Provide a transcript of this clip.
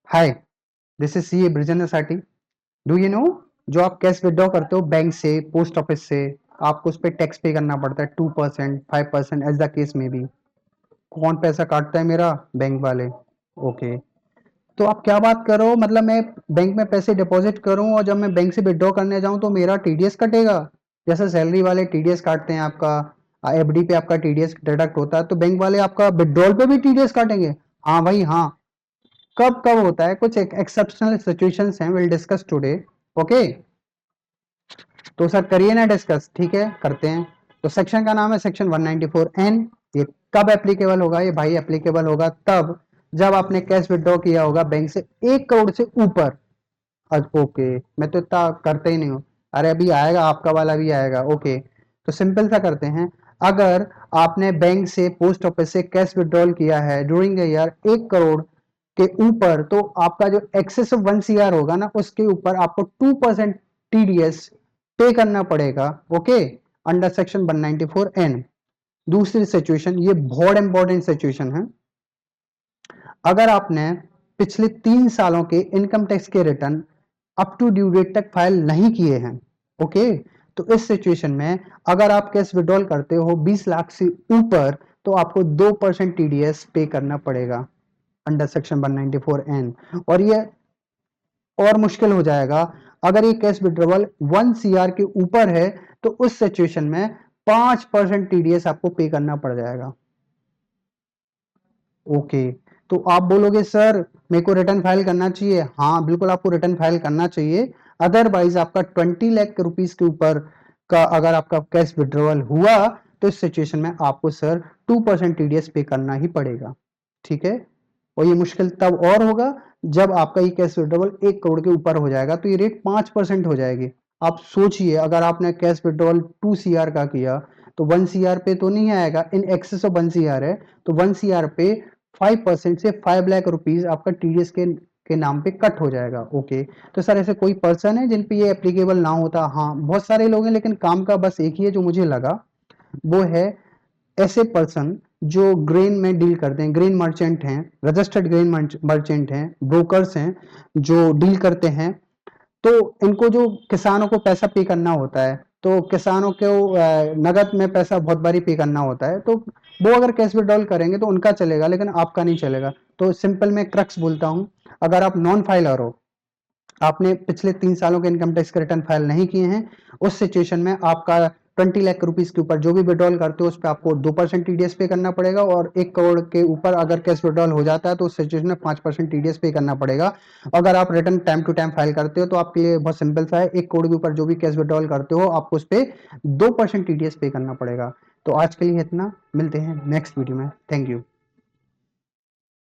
Hi, this is C A Brijan SRT. Do you know, जो आप cash withdraw करते हो बैंक से, पोस्ट ऑफिस से, आपको उस पर टैक्स पे करना पड़ता है 2%, 5%, एज द केस में भी। कौन पैसा काटता है मेरा? बैंक वाले। ओके, तो आप क्या बात करो, मतलब मैं बैंक में पैसे डिपॉजिट करूं और जब मैं बैंक से विड्रॉ करने जाऊं तो मेरा टीडीएस कटेगा? जैसे सैलरी वाले टीडीएस काटते हैं आपका, एफडी पे आपका टीडीएस डिडक्ट होता है, तो बैंक वाले आपका विड्रॉल पे भी टीडीएस काटेंगे? हाँ भाई हाँ। कब कब होता है, कुछ एक्सेप्शनल सिचुएशंस हैं, विल डिस्कस टुडे। ओके, तो सर करिए ना डिस्कस। ठीक है, करते हैं। तो सेक्शन का नाम है सेक्शन 194N। ये कब एप्लीकेबल होगा? ये भाई एप्लीकेबल होगा तब जब आपने कैश विड्रॉ किया होगा बैंक से 1 करोड़ से ऊपर। ओके, मैं तो इतना करते ही नहीं हूँ। अरे अभी आएगा, आपका वाला भी आएगा। ओके, तो सिंपल सा करते हैं। अगर आपने बैंक से, पोस्ट ऑफिस से कैश विड्रॉल किया है ड्यूरिंग द ईयर 1 करोड़ के ऊपर, तो आपका जो एक्सेस ऑफ 1 CR होगा ना, उसके ऊपर आपको 2% टीडीएस पे करना पड़ेगा। Okay, under section 194N। दूसरी सिचुएशन, ये बहुत इंपॉर्टेंट सिचुएशन है। अगर आपने पिछले 3 सालों के इनकम टैक्स के return up to due date तक फाइल नहीं किए हैं, ओके, तो इस सिचुएशन में अगर आप कैश विड्रॉल करते हो 20 लाख से ऊपर, तो आपको 2% टीडीएस पे करना पड़ेगा अंडर सेक्शन 194N। और ये और मुश्किल हो जाएगा अगर ये कैश विड्रॉवल 1 CR के ऊपर है, तो उस सिचुएशन में 5% टीडीएस आपको पे करना पड़ जाएगा। ओके, तो आप बोलोगे सर मेरे को रिटर्न फाइल करना चाहिए। हाँ बिल्कुल, आपको रिटर्न फाइल करना चाहिए। अदरवाइज आपका 20 लाख रुपीज के ऊपर का अगर आपका कैश विड्रॉवल हुआ, तो इस सिचुएशन में आपको सर 2% टीडीएस पे करना ही पड़ेगा। ठीक है, और ये मुश्किल तब और होगा जब आपका ये कैश विड्रॉवल 1 करोड़ के ऊपर हो जाएगा, तो ये रेट 5% हो जाएगी। आप सोचिए, अगर आपने कैश विड्रॉवल 2 CR का किया, तो 1 CR पे तो नहीं आएगा, इन एक्सेस ऑफ 1 CR है, तो 1 CR पे 5% से 5 लाख रुपीज आपका टीडीएस के नाम पे कट हो जाएगा। ओके, तो सर ऐसे कोई पर्सन है जिन पे ये एप्लीकेबल ना होता? हाँ बहुत सारे लोग हैं, लेकिन काम का बस एक ही है जो मुझे लगा, वो है ऐसे पर्सन जो ग्रेन में डील करते हैं, ग्रेन मर्चेंट हैं, रजिस्टर्ड ग्रेन मर्चेंट हैं, ब्रोकर्स हैं जो डील करते हैं। तो इनको जो किसानों को पैसा पे करना होता है, तो किसानों को नगद में पैसा बहुत बारी पे करना होता है, तो वो अगर कैश विड्रॉल करेंगे तो उनका चलेगा, लेकिन आपका नहीं चलेगा। तो सिंपल मैं क्रक्स बोलता हूँ, अगर आप नॉन फाइलर हो, आपने पिछले 3 सालों के इनकम टैक्स के रिटर्न फाइल नहीं किए हैं, उस सिचुएशन में आपका 20 लाख रुपीज के ऊपर जो भी विड्रॉल करते हो उस पर आपको 2% टीडीएस पे करना पड़ेगा, और 1 करोड़ के ऊपर अगर कैश विड्रॉल हो जाता है तो उस सिचुएशन में 5% टीडीएस पे करना पड़ेगा। अगर आप return time to time file करते हो तो आपके लिए बहुत सिंपल सा है, 1 करोड़ के ऊपर जो भी कैश विड्रॉल करते हो आपको उस पर 2% टीडीएस पे करना पड़ेगा। तो आज के लिए इतना, मिलते हैं नेक्स्ट वीडियो में। Thank you.